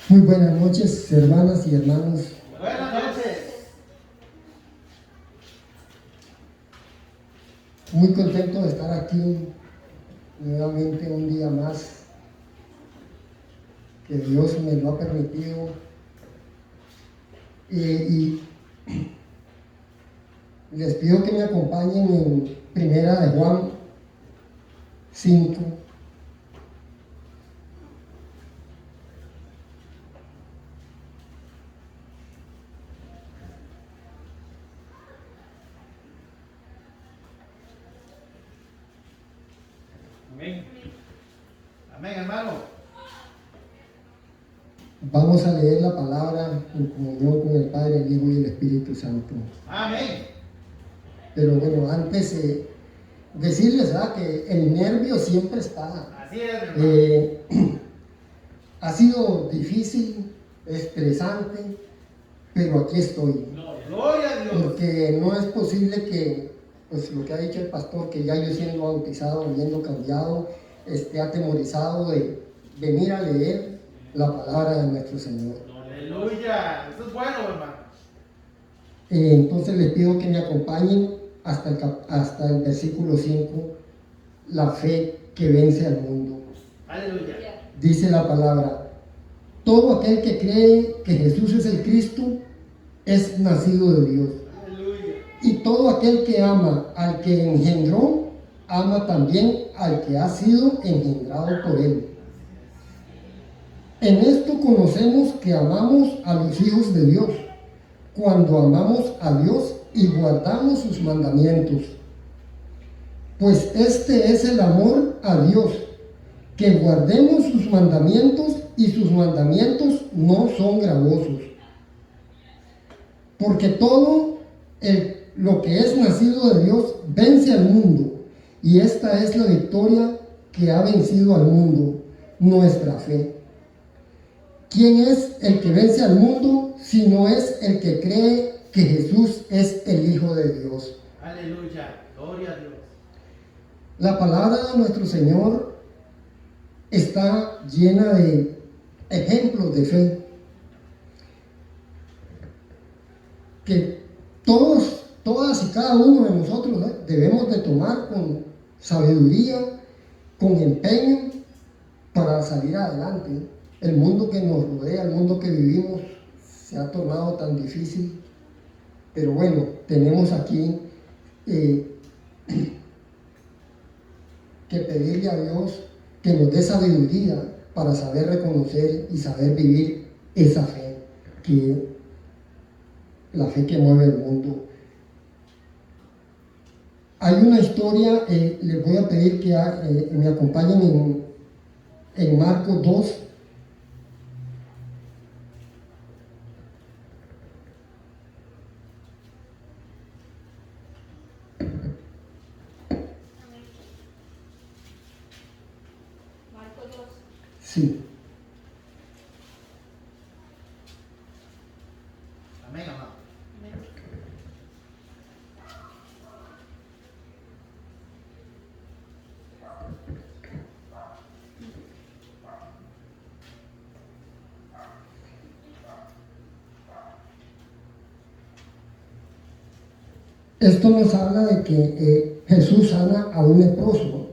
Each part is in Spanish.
Muy buenas noches, hermanas y hermanos. Buenas noches. Muy contento de estar aquí nuevamente un día más, que Dios me lo ha permitido. Y les pido que me acompañen en Primera de Juan 5. Amén. Amén, hermano. Vamos a leer la palabra en comunión con el Padre, el Hijo y el Espíritu Santo. Amén. Pero bueno, antes decirles que el nervio siempre está. Así es, hermano. Ha sido difícil, estresante, pero aquí estoy. Gloria a Dios. Porque no es posible que, pues lo que ha dicho el pastor, que ya yo siendo bautizado, habiendo cambiado, esté atemorizado de venir a leer la palabra de nuestro Señor. Aleluya. Eso es bueno, hermano. Entonces les pido que me acompañen hasta el versículo 5, la fe que vence al mundo. Aleluya. Dice la palabra: todo aquel que cree que Jesús es el Cristo es nacido de Dios. Aleluya. Y todo aquel que ama al que engendró, ama también al que ha sido engendrado por él. En esto conocemos que amamos a los hijos de Dios, cuando amamos a Dios y guardamos sus mandamientos. Pues este es el amor a Dios, que guardemos sus mandamientos, y sus mandamientos no son gravosos. Porque todo lo que es nacido de Dios vence al mundo, y esta es la victoria que ha vencido al mundo, nuestra fe. ¿Quién es el que vence al mundo si no es el que cree que Jesús es el Hijo de Dios? Aleluya. Gloria a Dios. La palabra de nuestro Señor está llena de ejemplos de fe que todas y cada uno de nosotros debemos de tomar con sabiduría, con empeño, para salir adelante. El mundo que nos rodea, el mundo que vivimos, se ha tornado tan difícil, pero bueno, tenemos aquí que pedirle a Dios que nos dé sabiduría para saber reconocer y saber vivir esa fe, que la fe que mueve el mundo. Hay una historia, les voy a pedir que me acompañen en Marcos 2. Marcos 2. Sí. Amén, amado. Esto nos habla de que Jesús sana a un leproso.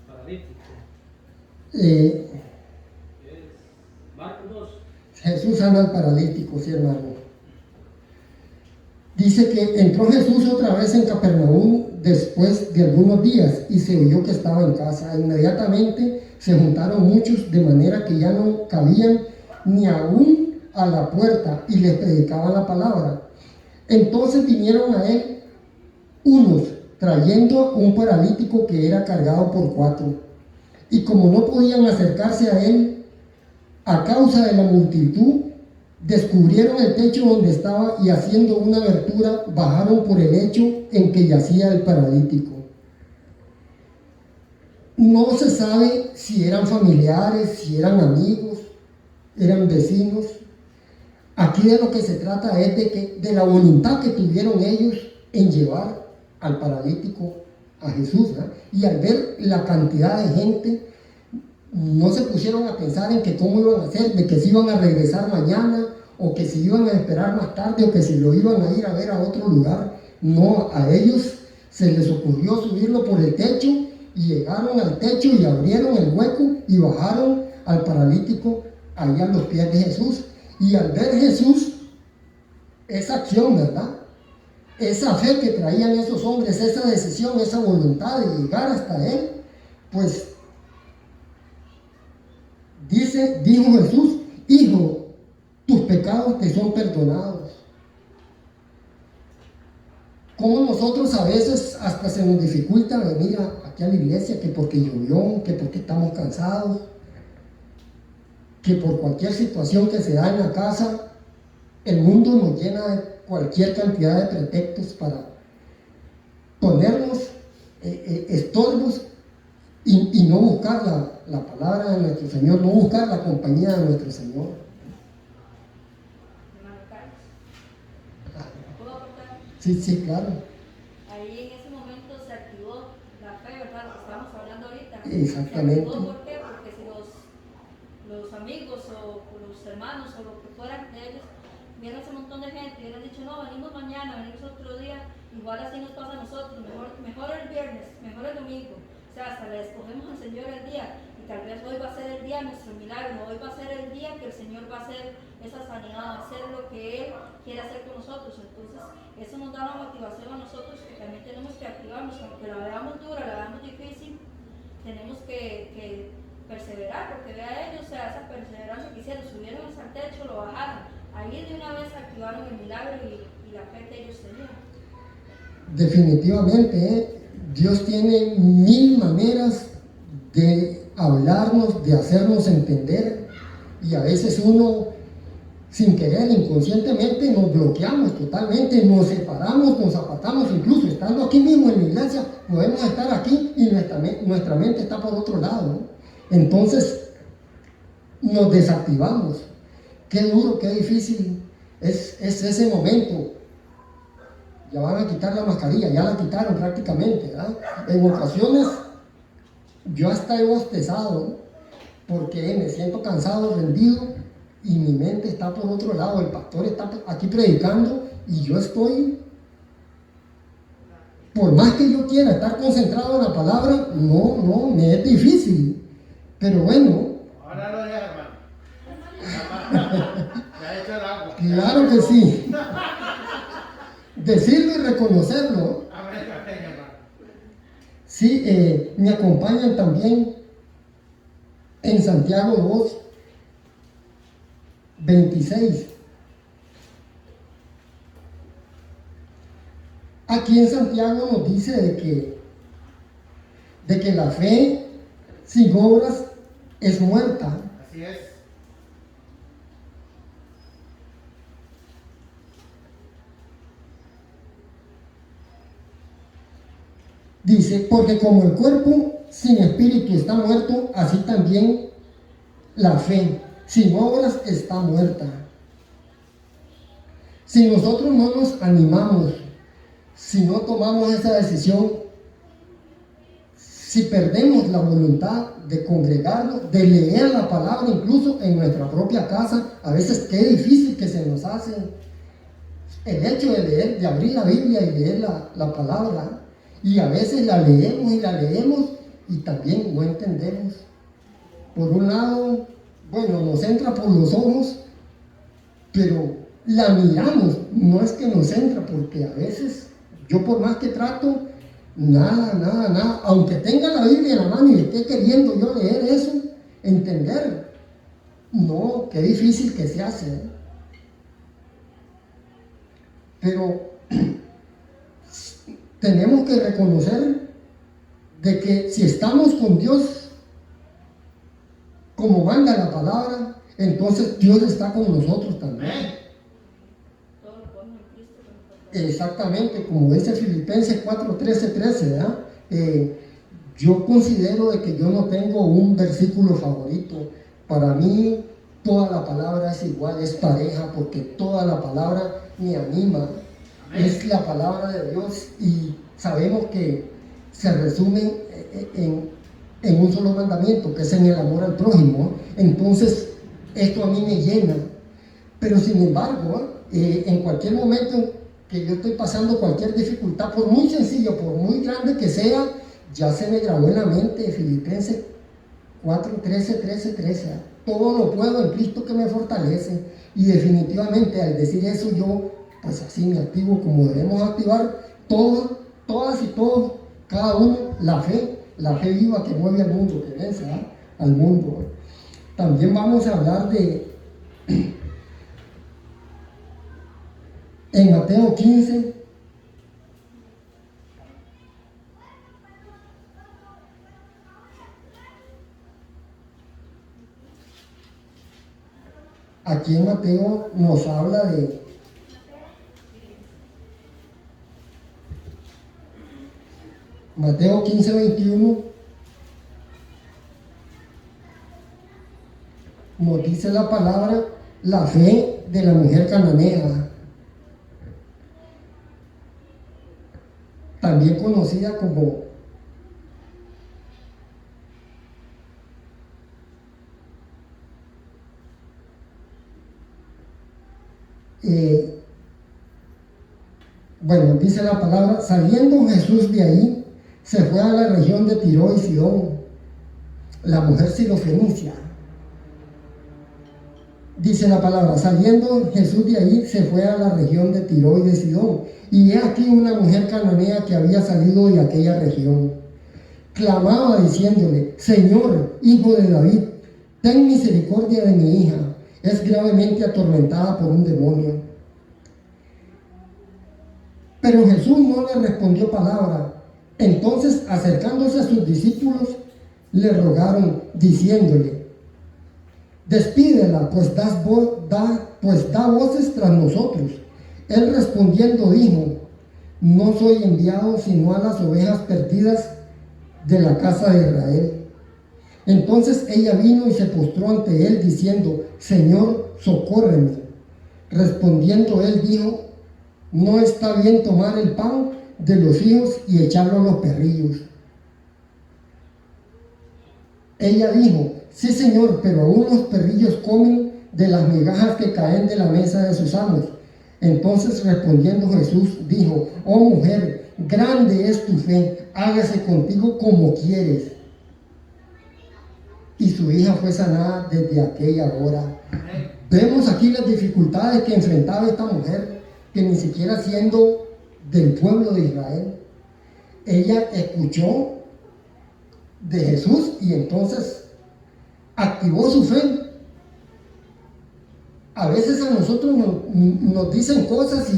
Paralítico. Marcos 2. Jesús sana al paralítico, sí, hermano. Dice que entró Jesús otra vez en Capernaum después de algunos días y se oyó que estaba en casa. Inmediatamente se juntaron muchos, de manera que ya no cabían ni aún a la puerta, y les predicaban la palabra. Entonces vinieron a él unos trayendo un paralítico que era cargado por 4, y como no podían acercarse a él a causa de la multitud, descubrieron el techo donde estaba, y haciendo una abertura bajaron por el lecho en que yacía el paralítico. No se sabe si eran familiares, si eran amigos, eran vecinos. Aquí de lo que se trata es de la voluntad que tuvieron ellos en llevar al paralítico a Jesús, ¿no? Y al ver la cantidad de gente, no se pusieron a pensar en que cómo iban a hacer, de que si iban a regresar mañana, o que si iban a esperar más tarde, o que si lo iban a ir a ver a otro lugar. No, a ellos se les ocurrió subirlo por el techo, y llegaron al techo y abrieron el hueco y bajaron al paralítico ahí a los pies de Jesús. Y al ver Jesús, esa acción, ¿verdad? Esa fe que traían esos hombres, esa decisión, esa voluntad de llegar hasta Él, pues dijo Jesús: hijo, tus pecados te son perdonados. Como nosotros a veces hasta se nos dificulta venir aquí a la iglesia, que porque llovió, que porque estamos cansados, que por cualquier situación que se da en la casa, el mundo nos llena de cualquier cantidad de pretextos para ponernos estorbos y no buscar la palabra de nuestro Señor, no buscar la compañía de nuestro Señor. Hermano Carlos, ¿puedo aportar? Sí, claro. Ahí en ese momento se activó la fe, ¿verdad? Lo que estamos hablando ahorita. Exactamente. ¿Se activó por qué? Porque si los amigos o los hermanos o lo que fueran de ellos vieron ese montón de gente y hubieran dicho: no, venimos mañana, venimos otro día, igual así nos pasa a nosotros, mejor el viernes, mejor el domingo. O sea, hasta le escogemos al Señor el día, y tal vez hoy va a ser el día de nuestro milagro, hoy va a ser el día que el Señor va a hacer esa sanidad, va a hacer lo que Él quiere hacer con nosotros. Entonces, eso nos da una motivación a nosotros, que también tenemos que activarnos, aunque la veamos dura, la veamos difícil, tenemos que perseverar, porque vea ellos, o sea, esa perseverancia que hicieron, subieron hasta el techo, lo bajaron, ahí de una vez activaron el milagro y la fe que ellos tenían. Definitivamente, Dios tiene mil maneras de hablarnos, de hacernos entender, y a veces uno, sin querer, inconscientemente, nos bloqueamos totalmente, nos separamos, nos apartamos, incluso estando aquí mismo en la iglesia, podemos estar aquí y nuestra mente está por otro lado, ¿no? Entonces, nos desactivamos. Qué duro, qué difícil es ese momento. Ya van a quitar la mascarilla, ya la quitaron prácticamente, ¿verdad? En ocasiones yo hasta he bostezado porque me siento cansado, rendido, y mi mente está por otro lado. El pastor está aquí predicando y yo estoy, por más que yo quiera estar concentrado en la palabra, no, me es difícil. Pero bueno. Ahora lo deja, hermano. Ya ha hecho el agua. Claro que sí. Decirlo y reconocerlo. Amén, hermano. Sí, me acompañan también en Santiago 2, 26. Aquí en Santiago nos dice de que la fe sin obras es muerta. Así es. Dice: porque como el cuerpo sin espíritu está muerto, así también la fe sin obras está muerta. Si nosotros no nos animamos, si no tomamos esa decisión, si perdemos la voluntad de congregarnos, de leer la palabra incluso en nuestra propia casa, a veces qué difícil que se nos hace el hecho de leer, de abrir la Biblia y leer la palabra, y a veces la leemos y también no entendemos. Por un lado, bueno, nos entra por los ojos, pero la miramos, no es que nos entra, porque a veces yo, por más que trato, nada, aunque tenga la Biblia en la mano y esté queriendo yo leer eso, entender, no, qué difícil que se hace, ¿eh? Pero tenemos que reconocer de que si estamos con Dios, como manda la palabra, entonces Dios está con nosotros también. Todo lo podemos en Cristo que nos fortalece. Exactamente, como dice Filipenses 4:13, ¿verdad? Yo considero de que yo no tengo un versículo favorito. Para mí toda la palabra es igual, es pareja, porque toda la palabra me anima. Amén. Es la palabra de Dios y sabemos que se resume en un solo mandamiento, que es en el amor al prójimo. Entonces, esto a mí me llena. Pero sin embargo, en cualquier momento que yo estoy pasando cualquier dificultad, por muy sencillo, por muy grande que sea, ya se me grabó en la mente Filipenses 4:13. Todo lo puedo en Cristo que me fortalece. Y definitivamente al decir eso yo, pues así me activo como debemos activar todas y todos, cada uno, la fe viva que mueve al mundo, que vence al mundo. También vamos a hablar en Mateo 15, aquí en Mateo nos habla de Mateo 15:21, nos dice la palabra la fe de la mujer cananea, también conocida como bueno, dice la palabra, saliendo Jesús de ahí, se fue a la región de Tiro y Sidón, la mujer sirofenicia. Dice la palabra, saliendo Jesús de ahí, se fue a la región de Tiro y de Sidón. Y he aquí una mujer cananea que había salido de aquella región. Clamaba diciéndole, Señor, hijo de David, ten misericordia de mi hija, es gravemente atormentada por un demonio. Pero Jesús no le respondió palabra. Entonces, acercándose a sus discípulos, le rogaron, diciéndole, despídela, pues da voces tras nosotros. Él respondiendo dijo, no soy enviado sino a las ovejas perdidas de la casa de Israel. Entonces ella vino y se postró ante él diciendo, Señor, socórreme. Respondiendo él dijo, no está bien tomar el pan de los hijos y echarlo a los perrillos. Ella dijo, sí Señor, pero aún los perrillos comen de las migajas que caen de la mesa de sus amos. Entonces respondiendo Jesús dijo, oh mujer, grande es tu fe, hágase contigo como quieres. Y su hija fue sanada desde aquella hora. Vemos aquí las dificultades que enfrentaba esta mujer, que ni siquiera siendo del pueblo de Israel, ella escuchó de Jesús y entonces activó su fe. A veces a nosotros nos dicen cosas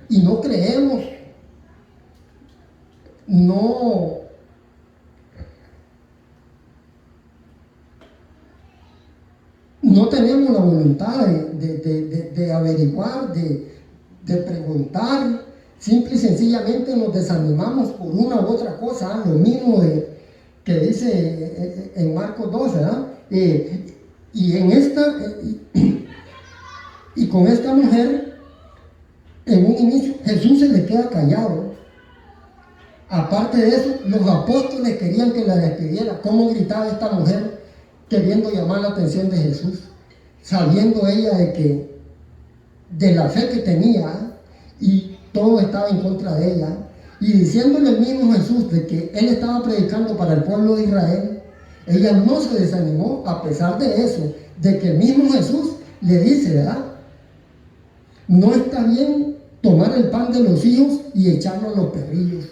y no creemos, no tenemos la voluntad de averiguar, de preguntar. Simple y sencillamente nos desanimamos por una u otra cosa, lo mismo que dice en Marcos 12, ¿verdad? Y con esta mujer, en un inicio, Jesús se le queda callado. Aparte de eso, los apóstoles querían que la despidiera. ¿Cómo gritaba esta mujer queriendo llamar la atención de Jesús? Sabiendo ella de la fe que tenía, y todo estaba en contra de ella, y diciéndole el mismo Jesús de que él estaba predicando para el pueblo de Israel, ella no se desanimó a pesar de eso, de que el mismo Jesús le dice, ¿verdad? No está bien tomar el pan de los hijos y echarlo a los perrillos.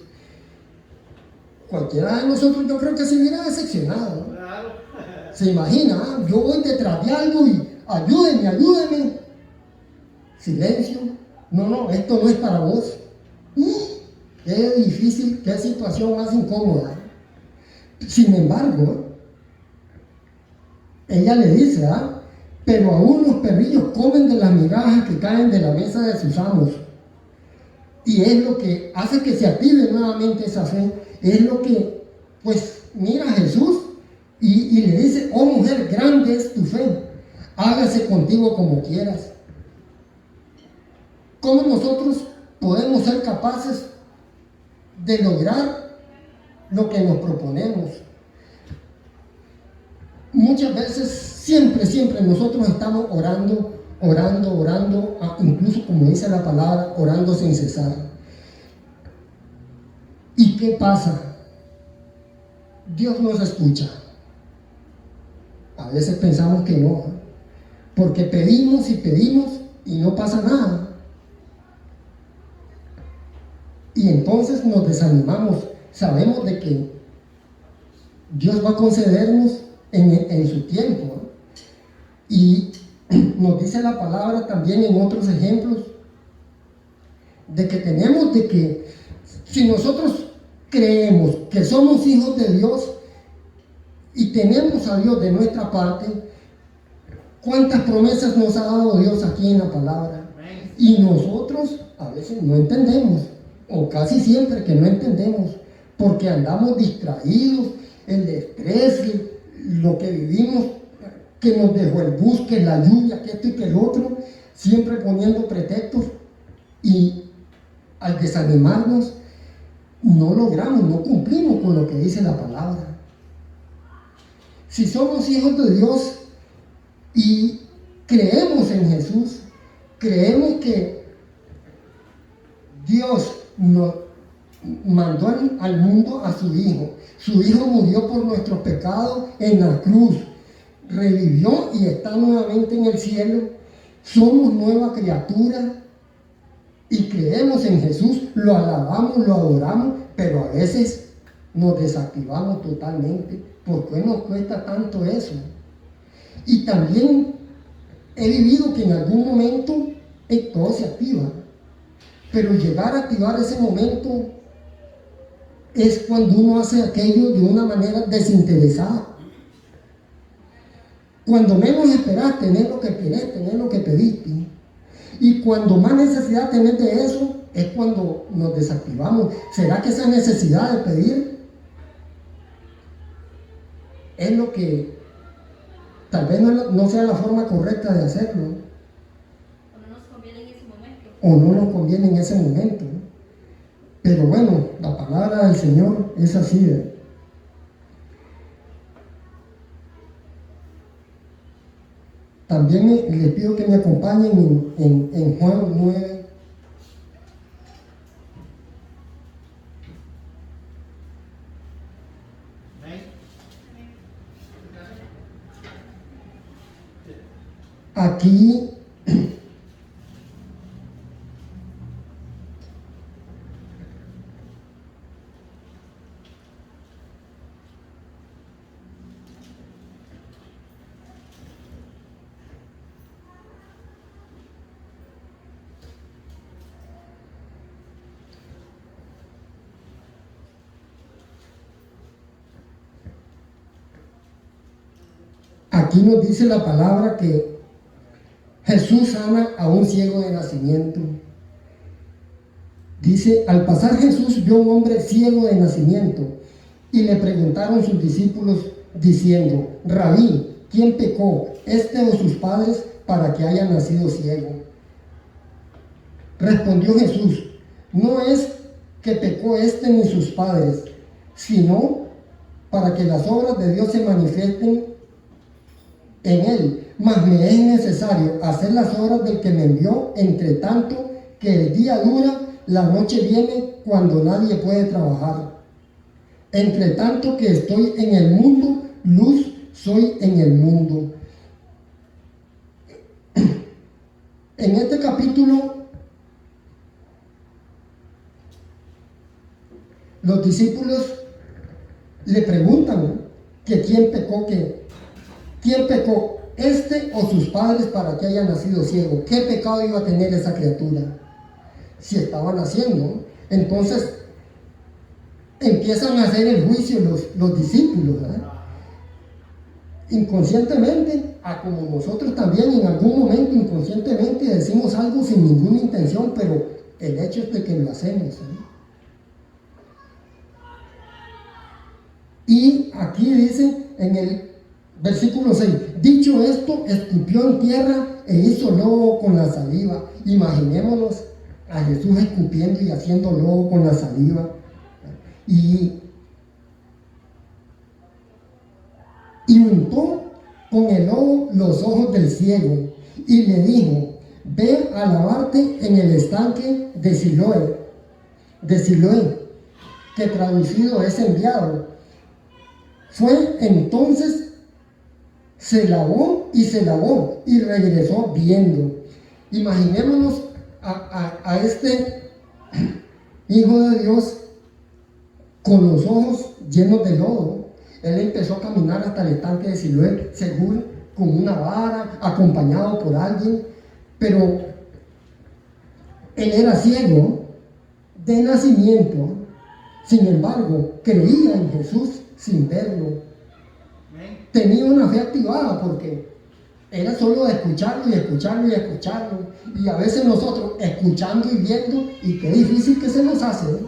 Cualquiera de nosotros yo creo que se hubiera decepcionado, ¿no? Claro. Se imagina, yo voy detrás de algo y ayúdeme. Silencio. No, esto no es para vos. Qué difícil, qué situación más incómoda. Sin embargo, ella le dice, pero aún los perrillos comen de las migajas que caen de la mesa de sus amos. Y es lo que hace que se active nuevamente esa fe. Es lo que, pues, mira a Jesús y le dice, oh mujer, grande es tu fe, hágase contigo como quieras. ¿Cómo nosotros podemos ser capaces de lograr lo que nos proponemos? muchas veces, siempre nosotros estamos orando, incluso como dice la palabra, orando sin cesar. ¿Y qué pasa? Dios nos escucha. A veces pensamos que no, porque pedimos y no pasa nada. Y entonces nos desanimamos. Sabemos de que Dios va a concedernos en su tiempo, ¿no? Y nos dice la palabra también en otros ejemplos de que tenemos de que si nosotros creemos que somos hijos de Dios y tenemos a Dios de nuestra parte, ¿cuántas promesas nos ha dado Dios aquí en la palabra? Y nosotros a veces no entendemos, o casi siempre que no entendemos, porque andamos distraídos, el estrés, lo que vivimos, que nos dejó el bus, que la lluvia, que esto y que el otro, siempre poniendo pretextos, y al desanimarnos no logramos, no cumplimos con lo que dice la palabra. Si somos hijos de Dios y creemos en Jesús, creemos que Dios nos mandó al mundo a su Hijo murió por nuestros pecados en la cruz, revivió y está nuevamente en el cielo, somos nueva criatura y creemos en Jesús, lo alabamos, lo adoramos, pero a veces nos desactivamos totalmente. ¿Por qué nos cuesta tanto eso? Y también he vivido que en algún momento todo se activa, pero llegar a activar ese momento es cuando uno hace aquello de una manera desinteresada. Cuando menos esperás, tenés lo que querés, tenés lo que pediste. Y cuando más necesidad tenés de eso, es cuando nos desactivamos. ¿Será que esa necesidad de pedir es lo que tal vez no sea la forma correcta de hacerlo? O no nos conviene en ese momento. O no nos conviene en ese momento. Pero bueno, la palabra del Señor es así, ¿eh? También les pido que me acompañen en Juan 9. Aquí Aquí nos dice la palabra que Jesús sana a un ciego de nacimiento. Dice, al pasar Jesús vio a un hombre ciego de nacimiento y le preguntaron sus discípulos diciendo, Rabí, ¿quién pecó, este o sus padres, para que haya nacido ciego? Respondió Jesús, no es que pecó este ni sus padres, sino para que las obras de Dios se manifiesten en él, mas me es necesario hacer las obras del que me envió, entre tanto que el día dura, la noche viene cuando nadie puede trabajar. Entre tanto que estoy en el mundo, luz soy en el mundo. En este capítulo, los discípulos le preguntan que quién pecó, este o sus padres, para que haya nacido ciego. ¿Qué pecado iba a tener esa criatura si estaba naciendo? Entonces empiezan a hacer el juicio los discípulos, ¿verdad? Inconscientemente, como nosotros también en algún momento inconscientemente decimos algo sin ninguna intención, pero el hecho es de que lo hacemos, ¿eh? Y aquí dice en el versículo 6, dicho esto, escupió en tierra e hizo lobo con la saliva. Imaginémonos a Jesús escupiendo y haciendo lobo con la saliva. Y untó con el lobo los ojos del ciego y le dijo: ve a lavarte en el estanque de Siloé, que traducido es enviado. Fue entonces, se lavó y regresó viendo. Imaginémonos a este hijo de Dios con los ojos llenos de lodo. Él empezó a caminar hasta el estanque de Siloé, según con una vara, acompañado por alguien, pero él era ciego de nacimiento. Sin embargo, creía en Jesús sin verlo. Tenía una fe activada porque era solo de escucharlo y escucharlo y escucharlo. Y a veces nosotros escuchando y viendo, y qué difícil que se nos hace, ¿eh?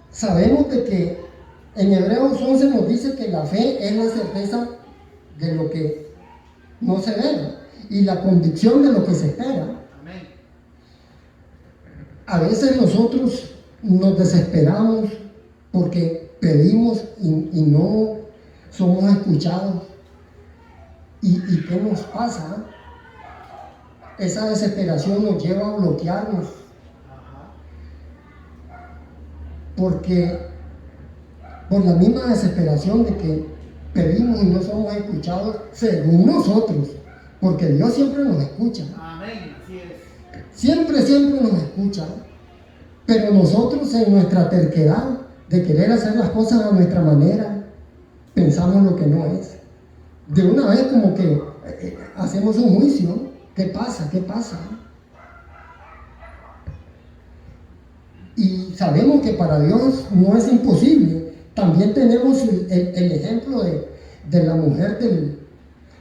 Sabemos de que en Hebreos 11 nos dice que la fe es la certeza de lo que no se ve y la convicción de lo que se espera. A veces nosotros nos desesperamos porque pedimos y no somos escuchados. ¿Y qué nos pasa? Esa desesperación nos lleva a bloquearnos. Porque por la misma desesperación de que pedimos y no somos escuchados según nosotros, porque Dios siempre nos escucha. Amén, así es. Siempre nos escucha, pero nosotros en nuestra terquedad de querer hacer las cosas a nuestra manera, pensamos lo que no es. De una vez como que hacemos un juicio. ¿Qué pasa? Y sabemos que para Dios no es imposible. También tenemos el ejemplo de la mujer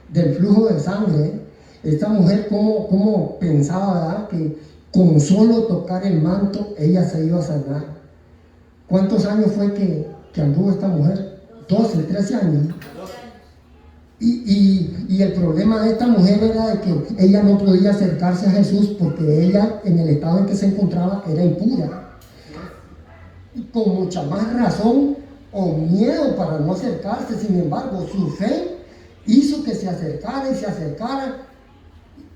del flujo de sangre. Esta mujer como pensaba, ¿verdad?, que con solo tocar el manto ella se iba a sanar. ¿Cuántos años fue que anduvo esta mujer? 12, 13 años. Y el problema de esta mujer era de que ella no podía acercarse a Jesús porque ella, en el estado en que se encontraba, era impura. Y con mucha más razón o miedo para no acercarse. Sin embargo, su fe hizo que se acercara y se acercara.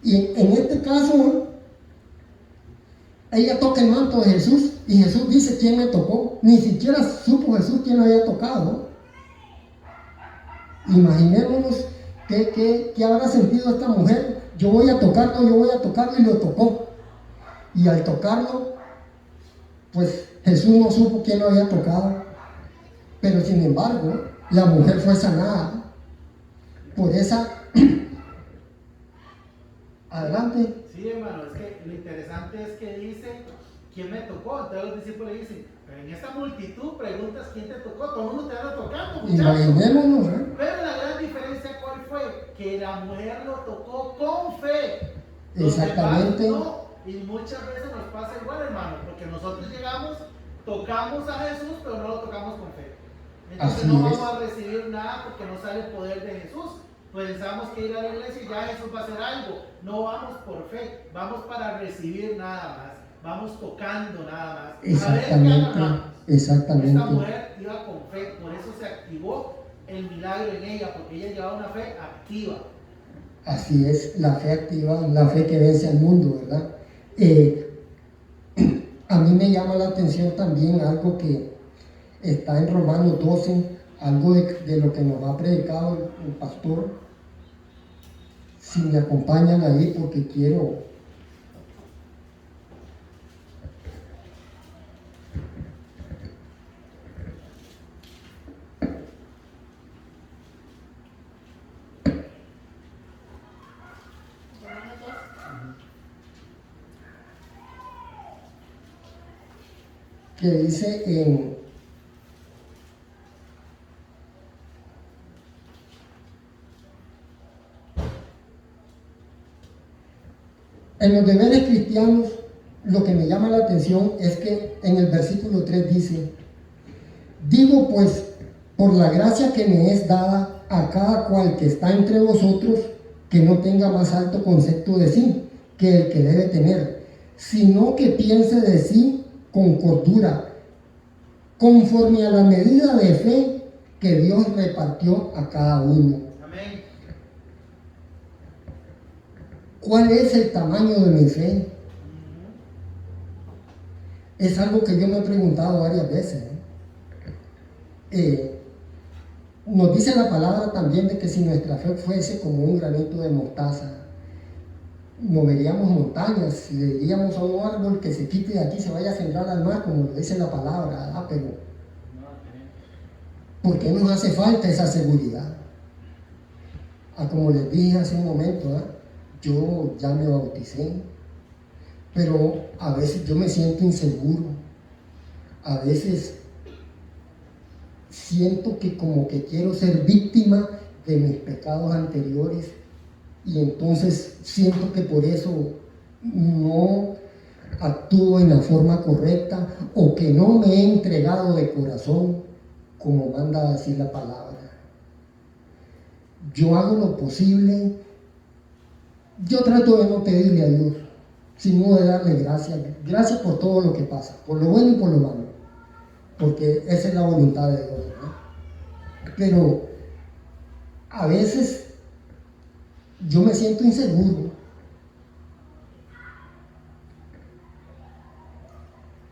Y en este caso, ella toca el manto de Jesús y Jesús dice: ¿quién me tocó? Ni siquiera supo Jesús quién lo había tocado. Imaginémonos qué habrá sentido esta mujer. Yo voy a tocarlo, y lo tocó. Y al tocarlo, pues Jesús no supo quién lo había tocado. Pero sin embargo, la mujer fue sanada por esa... Adelante. Sí, hermano, es que lo interesante es que dice: ¿quién me tocó? Entonces los discípulos le dicen: pero en esta multitud preguntas quién te tocó, todo el mundo te anda tocando, muchachos. Imaginémonos, ¿eh? Pero la gran diferencia, ¿cuál fue? Que la mujer lo tocó con fe. Exactamente. Los demás no. Y muchas veces nos pasa igual, hermano, porque nosotros llegamos, tocamos a Jesús, pero no lo tocamos con fe. Entonces Así no es. vamos a recibir nada porque no sale el poder de Jesús. Pensamos que ir a la iglesia y ya Jesús va a hacer algo. No vamos por fe, vamos para recibir nada más. Vamos tocando nada más. Exactamente. Esta mujer iba con fe, por eso se activó el milagro en ella, porque ella llevaba una fe activa. Así es, la fe activa, la fe que vence al mundo, ¿verdad? A mí me llama la atención también algo que está en Romanos 12, algo de lo que nos ha predicado el pastor. Si me acompañan ahí, porque quiero... que dice en los deberes cristianos, lo que me llama la atención es que en el versículo 3 dice: digo pues, por la gracia que me es dada a cada cual que está entre vosotros, que no tenga más alto concepto de sí que el que debe tener, sino que piense de sí con cordura, conforme a la medida de fe que Dios repartió a cada uno. Amén. ¿Cuál es el tamaño de mi fe? Es algo que yo me he preguntado varias veces. Nos dice la palabra también de que si nuestra fe fuese como un granito de mostaza, moveríamos montañas, si le diríamos a un árbol que se quite de aquí, se vaya a sembrar al mar, como lo dice la palabra, ¿verdad? Pero ¿por qué nos hace falta esa seguridad? Como les dije hace un momento, ¿verdad? Yo ya me bauticé, pero a veces yo me siento inseguro, a veces siento que como que quiero ser víctima de mis pecados anteriores y entonces siento que por eso no actúo en la forma correcta o que no me he entregado de corazón como manda a decir la palabra. Yo hago lo posible, yo trato de no pedirle a Dios, sino de darle gracias por todo lo que pasa, por lo bueno y por lo malo, porque esa es la voluntad de Dios, ¿no? Pero a veces yo me siento inseguro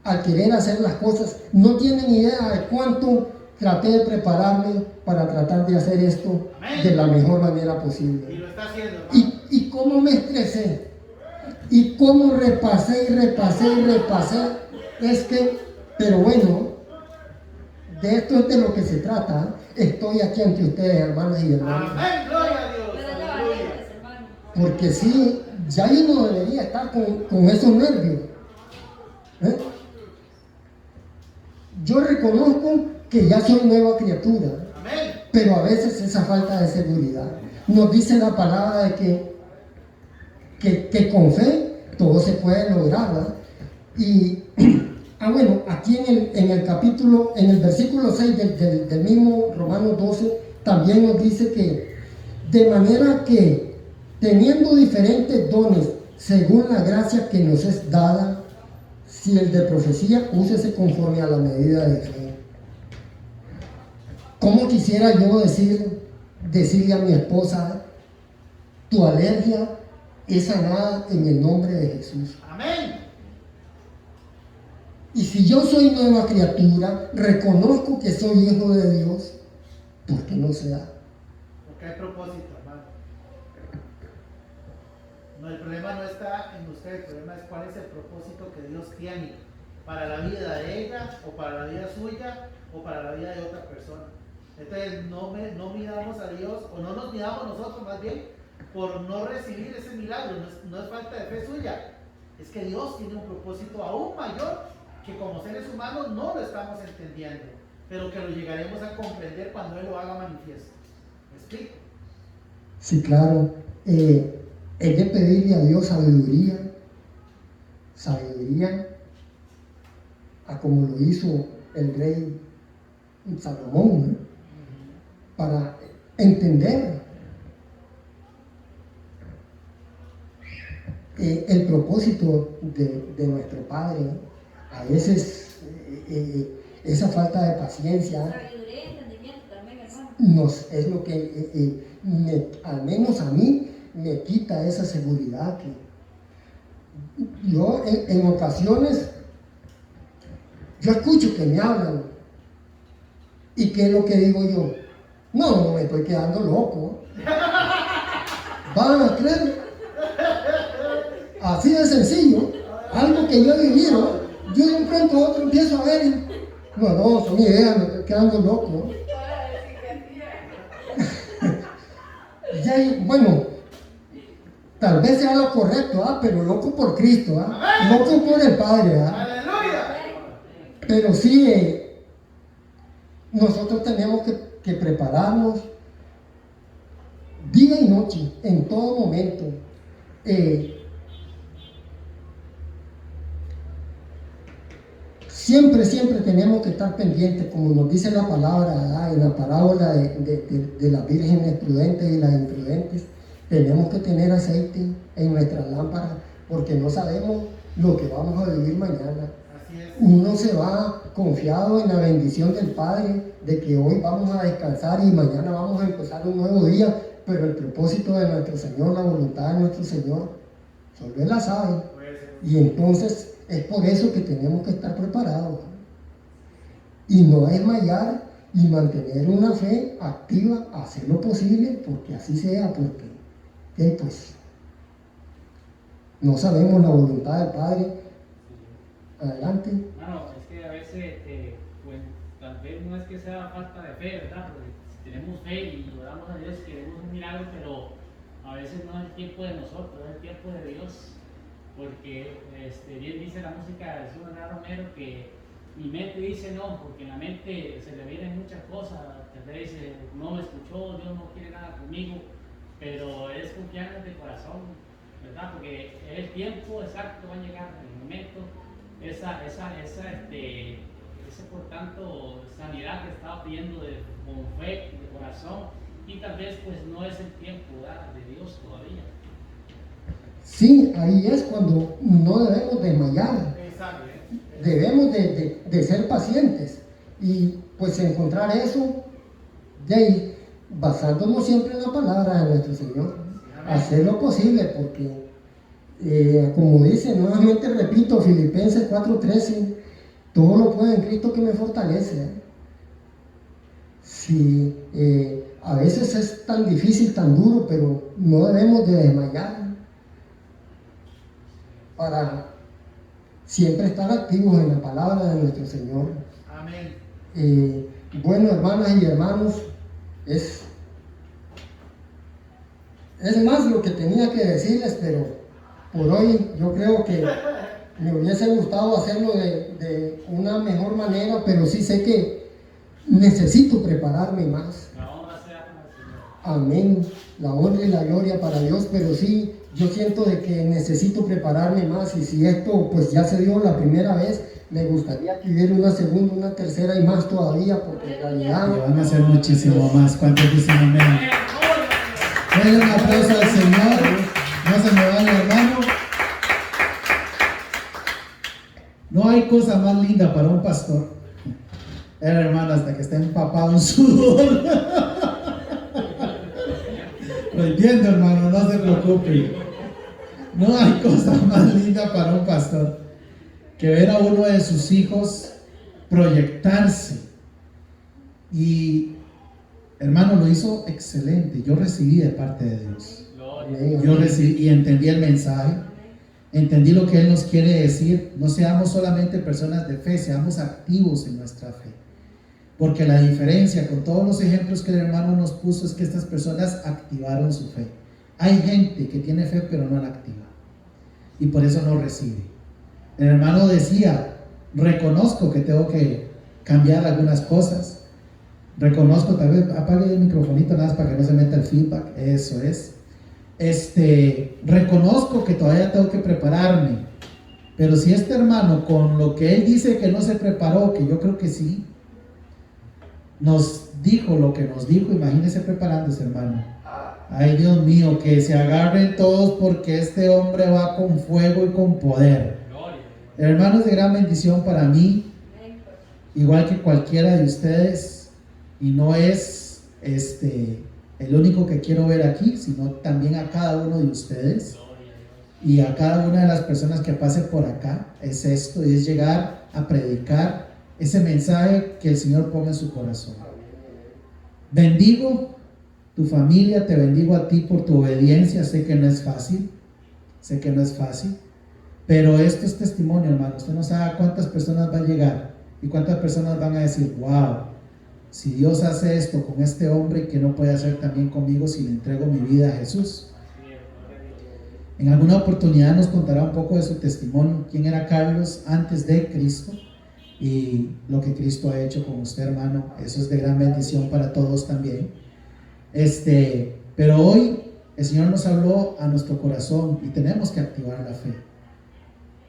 al querer hacer las cosas. No tienen idea de cuánto traté de prepararme para tratar de hacer esto de la mejor manera posible. Y lo está haciendo, hermano. Y cómo me estresé, y cómo repasé. Es que, pero bueno, de esto es de lo que se trata. Estoy aquí ante ustedes, hermanas y hermanos. Amén, gloria a Dios. Pero ya Aleluya. valientes, hermano. Porque sí, ya uno debería estar con esos nervios. ¿Eh? Yo reconozco que ya soy nueva criatura, Amén. pero a veces esa falta de seguridad. Nos dice la palabra de que con fe todo se puede lograr, ¿verdad? Y bueno, aquí en el versículo 6 del mismo Romanos 12, también nos dice que de manera que teniendo diferentes dones según la gracia que nos es dada, si el de profecía, úsese conforme a la medida de fe. ¿Cómo quisiera yo decirle a mi esposa, tu alergia es sanada en el nombre de Jesús? Amén. Y si yo soy nueva criatura, reconozco que soy hijo de Dios, ¿por qué no se da? Porque hay propósito, hermano. No, el problema no está en usted, el problema es cuál es el propósito que Dios tiene para la vida de ella, o para la vida suya, o para la vida de otra persona. Entonces no miramos a Dios, o no nos miramos nosotros más bien, por no recibir ese milagro. No es falta de fe suya, es que Dios tiene un propósito aún mayor que como seres humanos no lo estamos entendiendo, pero que lo llegaremos a comprender cuando Él lo haga manifiesto. ¿Me explico? Sí, claro. Es de pedirle a Dios sabiduría, a como lo hizo el rey Salomón, ¿no? Para entender el propósito de nuestro Padre, ¿no? A veces esa falta de paciencia Sabiduría y entendimiento también, hermano. es lo que al menos a mí me quita esa seguridad. Que yo en ocasiones yo escucho que me hablan y ¿qué es lo que digo yo? No me estoy quedando loco. ¿Van a creer? Así de sencillo, algo que yo he vivido. Yo de un pronto a otro empiezo a ver y, no, son ideas, me estoy quedando loco. Bueno, tal vez sea lo correcto, pero loco por Cristo, loco por el Padre. ¡Aleluya! Pero sí, nosotros tenemos que prepararnos día y noche, en todo momento. Siempre tenemos que estar pendientes, como nos dice la palabra, ¿verdad? En la parábola de las vírgenes prudentes y las imprudentes. Tenemos que tener aceite en nuestras lámparas porque no sabemos lo que vamos a vivir mañana. Así es. Uno se va confiado en la bendición del Padre, de que hoy vamos a descansar y mañana vamos a empezar un nuevo día, pero el propósito de nuestro Señor, la voluntad de nuestro Señor, solo Él la sabe. Y entonces es por eso que tenemos que estar preparados y no desmayar y mantener una fe activa, hacer lo posible porque así sea, porque pues no sabemos la voluntad del Padre. Adelante. Bueno, es que a veces, pues tal vez no es que sea falta de fe, ¿verdad? Porque si tenemos fe y oramos a Dios, queremos un milagro, pero a veces no es el tiempo de nosotros, es el tiempo de Dios. Porque bien dice la música de Zuna Romero que mi mente dice no, porque en la mente se le vienen muchas cosas, tal vez dice no me escuchó, Dios no quiere nada conmigo, pero es confianza de corazón, ¿verdad? Porque el tiempo exacto va a llegar en el momento, ese por tanto sanidad que estaba pidiendo con fe, de corazón, y tal vez pues no es el tiempo, ¿verdad?, de Dios todavía. Sí, ahí es cuando no debemos desmayar. Exacto. Debemos de ser pacientes y pues encontrar eso de ahí, basándonos siempre en la palabra de nuestro Señor, hacer lo posible porque como dice, nuevamente repito, Filipenses 4:13, todo lo puedo en Cristo que me fortalece. Si a veces es tan difícil, tan duro, pero no debemos de desmayar para siempre estar activos en la palabra de nuestro Señor. Amén. Bueno, hermanas y hermanos, es más lo que tenía que decirles, pero por hoy yo creo que me hubiese gustado hacerlo de una mejor manera, pero sí sé que necesito prepararme más. La honra sea para el Señor. Amén. La honra y la gloria para Dios, pero sí, yo siento de que necesito prepararme más y si esto pues ya se dio la primera vez, me gustaría que hubiera una segunda, una tercera y más todavía, porque en realidad... Y van a ser muchísimo más. ¿Cuántos dicen amén? Denle un aplauso al Señor. No se me vaya, hermano. No hay cosa más linda para un pastor. Hermano, hasta que esté empapado en sudor. Lo entiendo, hermano, no se preocupe. No hay cosa más linda para un pastor que ver a uno de sus hijos proyectarse. Y hermano, lo hizo excelente. Yo recibí de parte de Dios. Yo recibí y entendí el mensaje. Entendí lo que Él nos quiere decir. No seamos solamente personas de fe, seamos activos en nuestra fe. Porque la diferencia con todos los ejemplos que el hermano nos puso es que estas personas activaron su fe. Hay gente que tiene fe pero no la activa. Y por eso no recibe. El hermano decía, reconozco que tengo que cambiar algunas cosas. Reconozco, tal vez apague el microfonito nada más para que no se meta el feedback. Eso es. Reconozco que todavía tengo que prepararme. Pero si este hermano, con lo que él dice que no se preparó, que yo creo que sí, nos dijo lo que nos dijo, imagínese preparándose, hermano. Ay, Dios mío, que se agarren todos porque este hombre va con fuego y con poder. Hermanos, de gran bendición para mí, igual que cualquiera de ustedes, y no es el único que quiero ver aquí, sino también a cada uno de ustedes y a cada una de las personas que pase por acá. Es esto, y es llegar a predicar ese mensaje que el Señor ponga en su corazón. Bendigo tu familia, te bendigo a ti por tu obediencia. Sé que no es fácil, pero esto es testimonio, hermano. Usted no sabe cuántas personas va a llegar y cuántas personas van a decir, wow, si Dios hace esto con este hombre, ¿qué no puede hacer también conmigo si le entrego mi vida a Jesús? En alguna oportunidad nos contará un poco de su testimonio, quién era Carlos antes de Cristo y lo que Cristo ha hecho con usted, hermano. Eso es de gran bendición para todos también. Pero hoy el Señor nos habló a nuestro corazón y tenemos que activar la fe.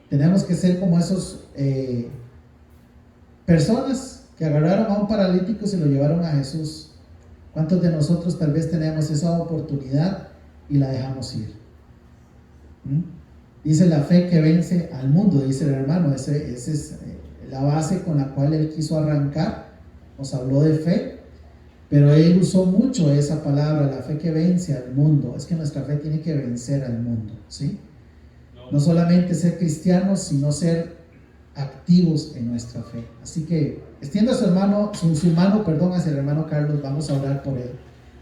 Tenemos que ser como esos personas que agarraron a un paralítico y se lo llevaron a Jesús. ¿Cuántos de nosotros tal vez tenemos esa oportunidad y la dejamos ir? Dice la fe que vence al mundo, dice el hermano. Ese es la base con la cual él quiso arrancar. Nos habló de fe, pero él usó mucho esa palabra, la fe que vence al mundo. Es que nuestra fe tiene que vencer al mundo, ¿sí? No solamente ser cristianos, sino ser activos en nuestra fe. Así que extienda su mano hacia el hermano Carlos. Vamos a orar por él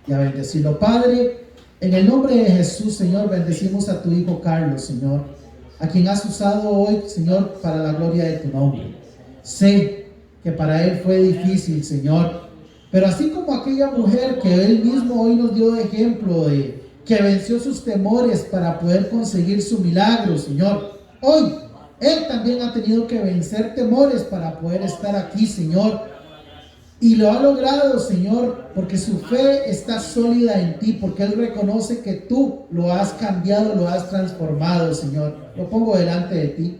y a bendecirlo. Padre, en el nombre de Jesús, Señor, bendecimos a tu hijo Carlos, Señor, a quien has usado hoy, Señor, para la gloria de tu nombre. Sé que para él fue difícil, Señor, pero así como aquella mujer que él mismo hoy nos dio de ejemplo, de que venció sus temores para poder conseguir su milagro, Señor, hoy él también ha tenido que vencer temores para poder estar aquí, Señor. Y lo ha logrado, Señor, porque su fe está sólida en ti, porque él reconoce que tú lo has cambiado, lo has transformado, Señor. Lo pongo delante de ti,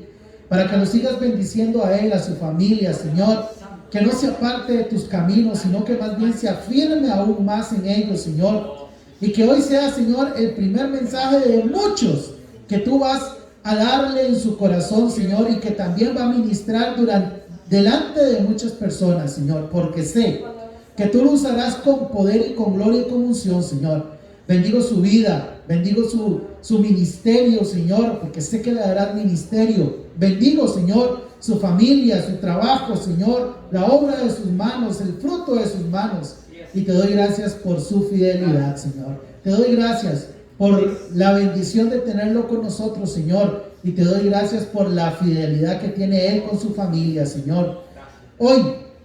para que lo sigas bendiciendo a él, a su familia, Señor. Que no se aparte de tus caminos, sino que más bien se afirme aún más en ellos, Señor. Y que hoy sea, Señor, el primer mensaje de muchos que tú vas a darle en su corazón, Señor, y que también va a ministrar delante de muchas personas, Señor, porque sé que tú lo usarás con poder y con gloria y con unción, Señor. Bendigo su vida, bendigo su ministerio, Señor, porque sé que le darás ministerio. Bendigo, Señor, su familia, su trabajo, Señor, la obra de sus manos, el fruto de sus manos. Y te doy gracias por su fidelidad, Señor. Te doy gracias por la bendición de tenerlo con nosotros, Señor. Y te doy gracias por la fidelidad que tiene él con su familia, Señor. Hoy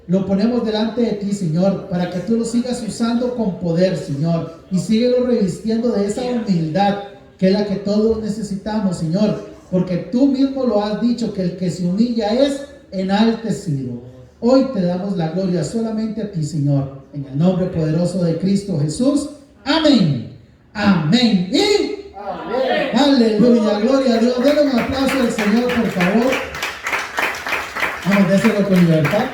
lo ponemos delante de ti, Señor, para que tú lo sigas usando con poder, Señor. Y síguelo revistiendo de esa humildad que es la que todos necesitamos, Señor. Porque tú mismo lo has dicho, que el que se humilla es enaltecido. Hoy te damos la gloria solamente a ti, Señor. En el nombre poderoso de Cristo Jesús. Amén. Amén. Y amén. Aleluya, gloria a Dios. Denle un aplauso al Señor, por favor. Vamos, déselo con libertad.